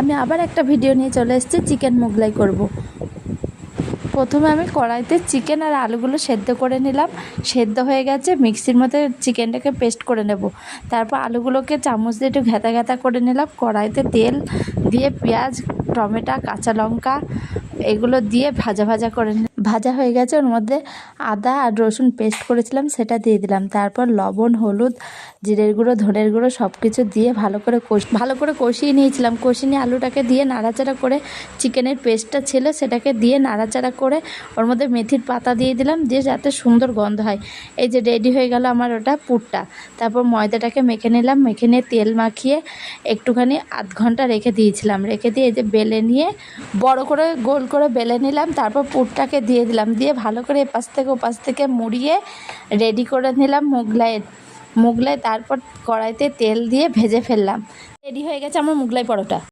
আমি আবার একটা ভিডিও নিয়ে চলে এসেছি, চিকেন মোগলাই করব। প্রথমে আমি কড়াইতে চিকেন আর আলুগুলো সেদ্ধ করে নিলাম। সেদ্ধ হয়ে গেছে, মিক্সির মধ্যে চিকেনটাকে পেস্ট করে নেব। তারপর আলুগুলোকে চামচ দিয়ে একটু ঘ্যাঁতা ঘ্যাঁতা করে নিলাম। কড়াইতে তেল দিয়ে পেঁয়াজ, টমেটো, কাঁচা লঙ্কা এগুলো দিয়ে ভাজা ভাজা করে ভাজা হয়ে গেছে। ওর মধ্যে আদা আর রসুন পেস্ট করেছিলাম সেটা দিয়ে দিলাম। তারপর লবণ, হলুদ, জিরের গুঁড়ো, ধনের গুঁড়ো সব কিছু দিয়ে ভালো করে কষিয়ে নিয়েছিলাম। কষিয়ে নিয়ে আলুটাকে দিয়ে নাড়াচাড়া করে চিকেনের পেস্টটা ছিল সেটাকে দিয়ে নাড়াচাড়া করে ওর মধ্যে মেথির পাতা দিয়ে দিলাম, দিয়ে যাতে সুন্দর গন্ধ হয়। এই যে রেডি হয়ে গেল আমার ওটা পুরটা। তারপর ময়দাটাকে মেখে নিলাম, মেখে নিয়ে তেল মাখিয়ে একটুখানি আধ ঘন্টা রেখে দিয়েছিলাম। রেখে দিয়ে এই যে বেলে নিয়ে বড় করে গোল করে বেলে নিলাম। তারপর পুরটাকে দিয়ে দিলাম, দিয়ে ভালো করে এপাশ থেকে ওপাশ থেকে মুড়িয়ে রেডি করে নিলাম মোগলাই। তারপর কড়াইতে তেল দিয়ে ভেজে ফেললাম। রেডি হয়ে গেছে আমার মোগলাই পরোটা।